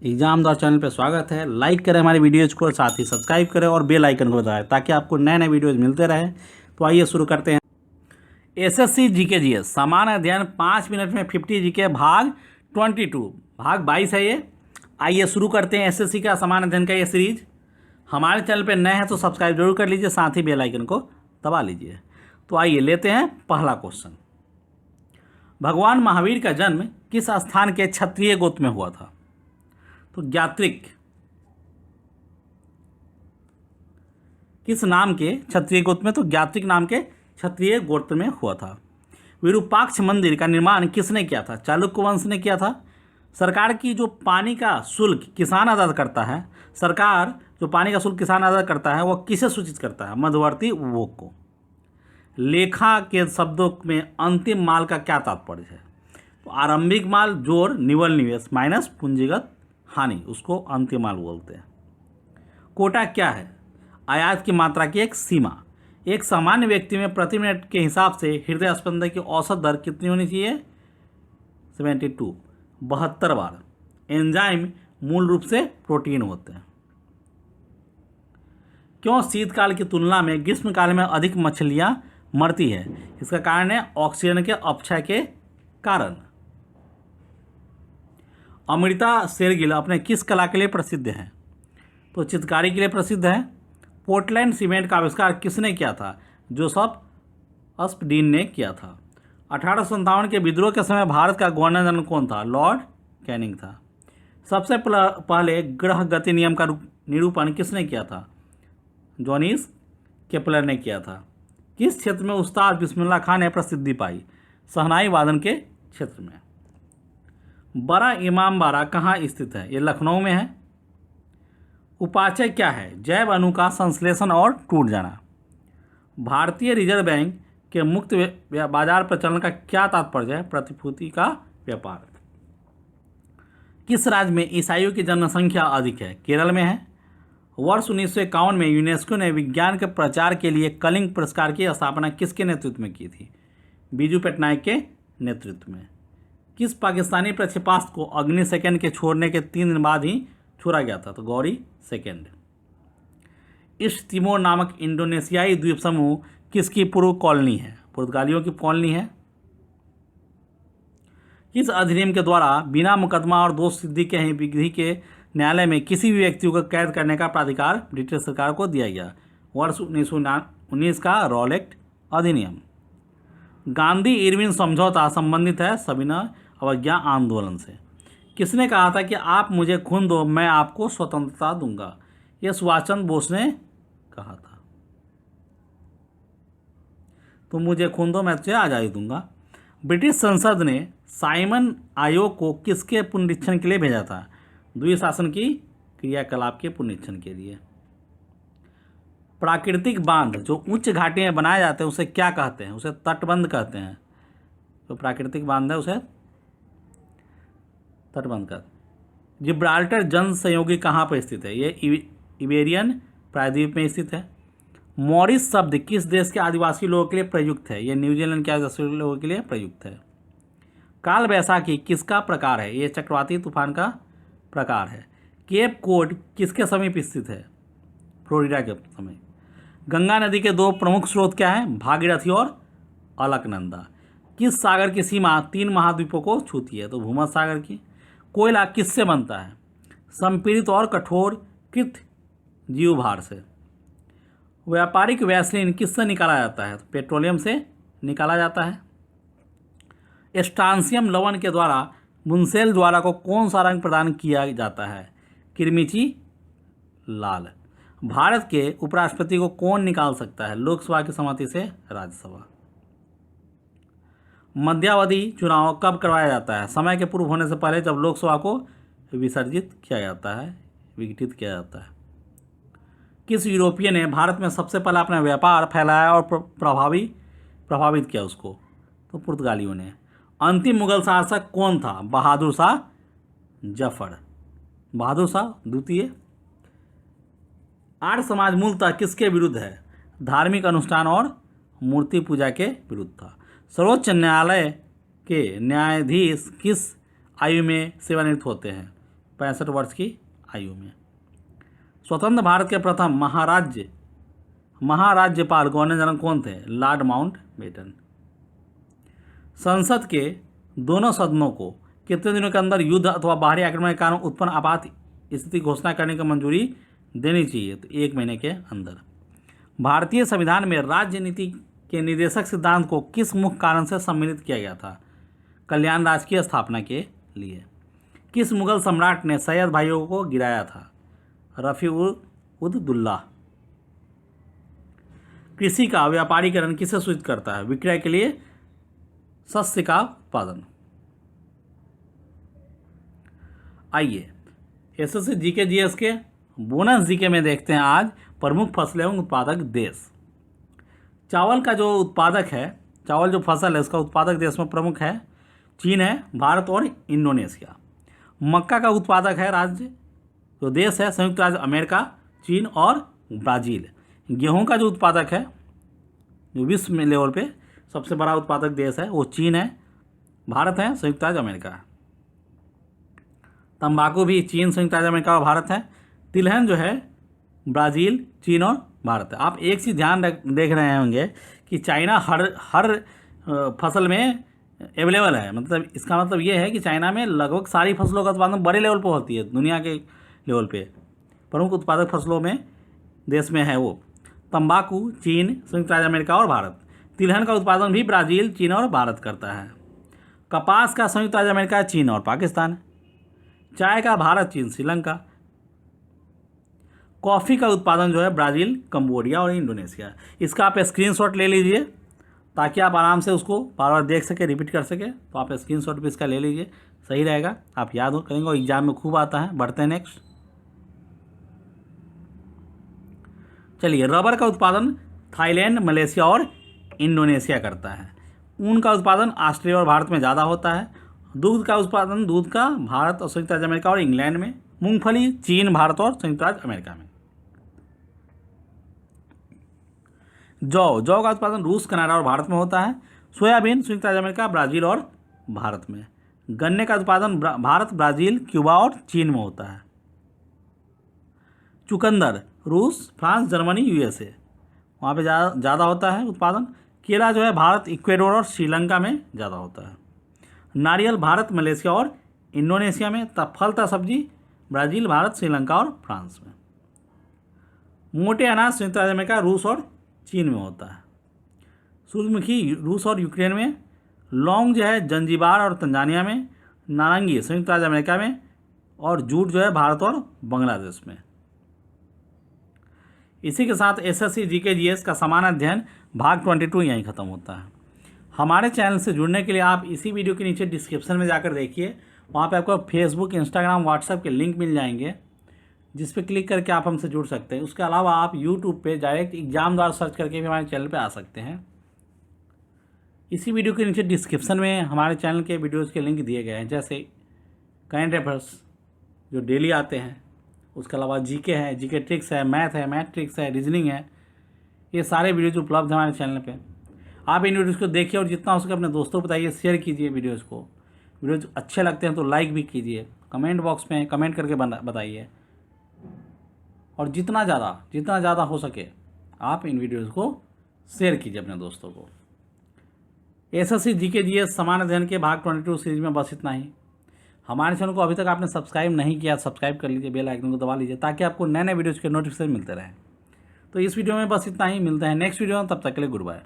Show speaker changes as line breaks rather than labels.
Exam द्वारा channel पर स्वागत है। लाइक करें हमारी वीडियोज़ को, साथ ही सब्सक्राइब करें और बेल आइकन को दबाएं ताकि आपको नए नए वीडियोज़ मिलते रहें। तो आइए शुरू करते हैं। एसएससी जीके जीएस सामान्य अध्ययन 5 मिनट में 50 जीके भाग 22 भाग 22 है ये। आइए शुरू करते हैं एसएससी का सामान्य अध्ययन का ये सीरीज। हमारे चैनल पर नए हैं तो सब्सक्राइब जरूर कर लीजिए, साथ ही बेल आइकन को दबा लीजिए। तो आइए लेते हैं पहला क्वेश्चन। भगवान महावीर का जन्म किस स्थान के क्षत्रिय गोत्र में हुआ था? तो ज्ञात्रिक किस नाम के क्षत्रिय गोत्र में? तो ज्ञात्रिक नाम के क्षत्रिय गोत्र में हुआ था। विरूपाक्ष मंदिर का निर्माण किसने किया था? चालुक्य वंश ने किया था। सरकार की जो पानी का शुल्क किसान अदा करता है, सरकार जो पानी का शुल्क किसान अदा करता है वह किसे सूचित करता है? मध्यवर्ती उपभोग को। लेखा के शब्दों में अंतिम माल का क्या तात्पर्य है? तो आरंभिक माल जोड़ निवल निवेश माइनस पूंजीगत हानि, उसको अंतिम माल बोलते हैं। कोटा क्या है? आयात की मात्रा की एक सीमा। एक सामान्य व्यक्ति में प्रति मिनट के हिसाब से हृदय स्पंदन की औसत दर कितनी होनी चाहिए? 72 बार। एंजाइम मूल रूप से प्रोटीन होते हैं। क्यों शीतकाल की तुलना में ग्रीष्मकाल में अधिक मछलियां मरती है? इसका कारण है ऑक्सीजन के अपक्षय के कारण। अमृता शेरगिल अपने किस कला के लिए प्रसिद्ध है? तो चित्रकारी के लिए प्रसिद्ध है। पोर्टलैंड सीमेंट का आविष्कार किसने किया था? जोसेफ अस्पडीन ने किया था। 1857 के विद्रोह के समय भारत का गवर्नर जनरल कौन था? लॉर्ड कैनिंग था। सबसे पहले ग्रह गति नियम का निरूपण किसने किया था? जोहानिस केपलर ने किया था। किस क्षेत्र में उस्ताद बिस्मिल्लाह खान ने प्रसिद्धि पाई? शहनाई वादन के क्षेत्र में। बड़ा इमामबाड़ा कहाँ स्थित है? ये लखनऊ में है। उपाचय क्या है? जैव अणु का संश्लेषण और टूट जाना। भारतीय रिजर्व बैंक के मुक्त बाजार प्रचलन का क्या तात्पर्य है? प्रतिभूति का व्यापार। किस राज्य में ईसाइयों की जनसंख्या अधिक है? केरल में है। वर्ष 1951 में यूनेस्को ने विज्ञान के प्रचार के लिए कलिंग पुरस्कार की स्थापना किसके नेतृत्व में की थी? बीजू पटनायक के नेतृत्व में। किस पाकिस्तानी प्रक्षेपास्त्र को अग्नि सेकंड के छोड़ने के 3 दिन बाद ही छोड़ा गया था? तो गौरी सेकंड। ईस्ट तिमोर नामक इंडोनेशियाई द्वीप समूह किसकी पूर्व कॉलोनी है? पुर्तगालियों की कॉलोनी है। किस अधिनियम के द्वारा बिना मुकदमा और दोष सिद्धि के ही विधि के न्यायालय में किसी भी व्यक्ति को कैद करने का प्राधिकार ब्रिटिश सरकार को दिया गया? वर्ष 1919 का रॉलेट अधिनियम। गांधी इरविन समझौता संबंधित है सविनय अवज्ञा आंदोलन से। किसने कहा था कि आप मुझे खून दो मैं आपको स्वतंत्रता दूंगा? यह सुभाष चंद्र बोस ने कहा था। तुम मुझे खून दो मैं तुझे आज़ादी दूंगा। ब्रिटिश संसद ने साइमन आयोग को किसके पुनरीक्षण के लिए भेजा था? द्विशासन की क्रियाकलाप के पुनरीक्षण के लिए। प्राकृतिक बांध जो उच्च घाटी में बनाए जाते हैं उसे क्या कहते हैं? उसे तटबंध कहते हैं। तो प्राकृतिक बांध है उसे तटबंध कहते हैं। जिब्राल्टर जन संयोगी कहाँ पर स्थित है? ये इबेरियन प्रायद्वीप में स्थित है। मॉरिस शब्द किस देश के आदिवासी लोगों के लिए प्रयुक्त है? ये न्यूजीलैंड के आदिवासी लोगों के लिए प्रयुक्त है। काल वैसाखी किसका प्रकार है? ये चक्रवाती तूफान का प्रकार है। केप कोड किसके समीप स्थित है? फ्लोरिडा के समीप। गंगा नदी के 2 प्रमुख स्रोत क्या हैं? भागीरथी और अलकनंदा। किस सागर की सीमा 3 महाद्वीपों को छूती है? तो भूमध्य सागर की। कोयला किससे बनता है? संपीड़ित और कठोर कृत जीवभार से। व्यापारिक वैसलीन किससे निकाला जाता है? तो पेट्रोलियम से निकाला जाता है। स्ट्रांसियम लवण के द्वारा मुंसेल ज्वाला को कौन सा रंग प्रदान किया जाता है? किरमिची लाल। भारत के उपराष्ट्रपति को कौन निकाल सकता है? लोकसभा की सहमति से राज्यसभा। मध्यावधि चुनाव कब करवाया जाता है? समय के पूर्व होने से पहले, जब लोकसभा को विसर्जित किया जाता है, विघटित किया जाता है। किस यूरोपीय ने भारत में सबसे पहले अपना व्यापार फैलाया और प्रभावित किया उसको? तो पुर्तगालियों ने। अंतिम मुगल शासक कौन था? बहादुर शाह जफर। बहादुर शाह द्वितीय। आर्य समाज मूलतः किसके विरुद्ध है? धार्मिक अनुष्ठान और मूर्ति पूजा के विरुद्ध था। सर्वोच्च न्यायालय के न्यायाधीश किस आयु में सेवानिवृत्त होते हैं? 65 वर्ष की आयु में। स्वतंत्र भारत के प्रथम महाराज्यपाल गवर्नर जनरल कौन थे? Lord Mountbatten. संसद के दोनों सदनों को कितने दिनों के अंदर युद्ध अथवा बाहरी आक्रमण के कारण उत्पन्न आपात स्थिति घोषणा करने की मंजूरी देनी चाहिए? तो 1 महीने के अंदर। भारतीय संविधान में राज्य नीति के निर्देशक सिद्धांत को किस मुख्य कारण से सम्मिलित किया गया था? कल्याण राज्य की स्थापना के लिए। किस मुगल सम्राट ने सैयद भाइयों को गिराया था? रफी-उद-दौला। कृषि का व्यापारीकरण किसे सूचित करता है? विक्रय के लिए शस्य का उत्पादन। आइए एसएससी जीके जीएस के बोनस जीके में देखते हैं आज प्रमुख फसल एवं उत्पादक देश। चावल का जो उत्पादक है, चावल जो फसल है उसका उत्पादक देश में प्रमुख है चीन है, भारत और इंडोनेशिया। मक्का का उत्पादक है राज्य जो देश है संयुक्त राज्य अमेरिका, चीन और ब्राज़ील। गेहूं का जो उत्पादक है जो विश्व में लेवल पे सबसे बड़ा उत्पादक देश है वो चीन है, भारत है, संयुक्त राज्य अमेरिका है। तंबाकू भी चीन, संयुक्त राज्य अमेरिका और भारत है। तिलहन जो है ब्राज़ील, चीन और भारत है। आप एक चीज़ ध्यान देख रहे होंगे कि चाइना हर फसल में अवेलेबल है। मतलब इसका मतलब ये है कि चाइना में लगभग सारी फसलों का उत्पादन बड़े लेवल पर होती है, दुनिया के लेवल पे प्रमुख उत्पादक फसलों में देश में है वो तंबाकू, चीन, संयुक्त राज्य अमेरिका और भारत। तिलहन का उत्पादन भी ब्राज़ील, चीन और भारत करता है। कपास का संयुक्त राज्य अमेरिका, चीन और पाकिस्तान। चाय का भारत, चीन, श्रीलंका। कॉफ़ी का उत्पादन जो है ब्राज़ील, कंबोडिया और इंडोनेशिया। इसका आप स्क्रीनशॉट ले लीजिए ताकि आप आराम से उसको बार बार देख सके, रिपीट कर सके। तो आप स्क्रीनशॉट भी इसका ले लीजिए, सही रहेगा, आप याद हो करेंगे और एग्जाम में खूब आता है। बढ़ते हैं नेक्स्ट। चलिए, रबर का उत्पादन थाईलैंड, मलेशिया और इंडोनेशिया करता है। ऊन का उत्पादन ऑस्ट्रेलिया और भारत में ज़्यादा होता है। दूध का उत्पादन भारत और संयुक्त राज्य अमेरिका और इंग्लैंड में। मूंगफली चीन, भारत और संयुक्त राज्य अमेरिका में। जौ का उत्पादन रूस, कनाडा और भारत में होता है। सोयाबीन संयुक्त राज्य अमेरिका, ब्राज़ील और भारत में। गन्ने का उत्पादन भारत, ब्राज़ील, क्यूबा और चीन में होता है। चुकंदर रूस, फ्रांस, जर्मनी, यूएसए वहाँ पे ज़्यादा होता है उत्पादन। केला जो है भारत, इक्वेडोर और श्रीलंका में ज़्यादा होता है। नारियल भारत, मलेशिया और इंडोनेशिया में। फल सब्जी ब्राज़ील, भारत, श्रीलंका और फ्रांस में। मोटे अनाज संयुक्त राज्य अमेरिका, रूस और चीन में होता है। सूरजमुखी रूस और यूक्रेन में। लौंग जो है जंजीबार और तंजानिया में। नारंगी संयुक्त राज्य अमेरिका में। और जूट जो है भारत और बांग्लादेश में। इसी के साथ एसएससी जीके जीएस का समान अध्ययन भाग 22 यहीं ख़त्म होता है। हमारे चैनल से जुड़ने के लिए आप इसी वीडियो के नीचे डिस्क्रिप्शन में जाकर देखिए, वहाँ पे आपको फेसबुक, इंस्टाग्राम, व्हाट्सएप के लिंक मिल जाएंगे जिस पे क्लिक करके आप हमसे जुड़ सकते हैं। उसके अलावा आप यूट्यूब पे डायरेक्ट एग्जाम द्वारा सर्च करके भी हमारे चैनल पे आ सकते हैं। इसी वीडियो के नीचे डिस्क्रिप्शन में हमारे चैनल के वीडियोज़ के लिंक दिए गए हैं, जैसे करंट अफेयर्स जो डेली आते हैं, उसके अलावा जीके है, जीके ट्रिक्स है, मैथ ट्रिक्स है, रीजनिंग है। ये सारे वीडियोज़ उपलब्ध हैं हमारे चैनल पे। आप इन वीडियोज़ को देखिए और जितना हो सके अपने दोस्तों को बताइए, शेयर कीजिए वीडियोज़ को। वीडियोज़ अच्छे लगते हैं तो लाइक भी कीजिए, कमेंट बॉक्स में कमेंट करके बताइए। और जितना ज़्यादा हो सके आप इन वीडियोज़ को शेयर कीजिए अपने दोस्तों को। एसएससी जीके जीएस समान अध्ययन के भाग 22 सीरीज में बस इतना ही। हमारे चैनल को अभी तक आपने सब्सक्राइब नहीं किया, सब्सक्राइब कर लीजिए, बेल आइकन को दबा लीजिए ताकि आपको नए नए वीडियोज़ के नोटिफिकेशन मिलते रहें। तो इस वीडियो में बस इतना ही, मिलते हैं नेक्स्ट वीडियो में, तब तक के लिए गुड बाय।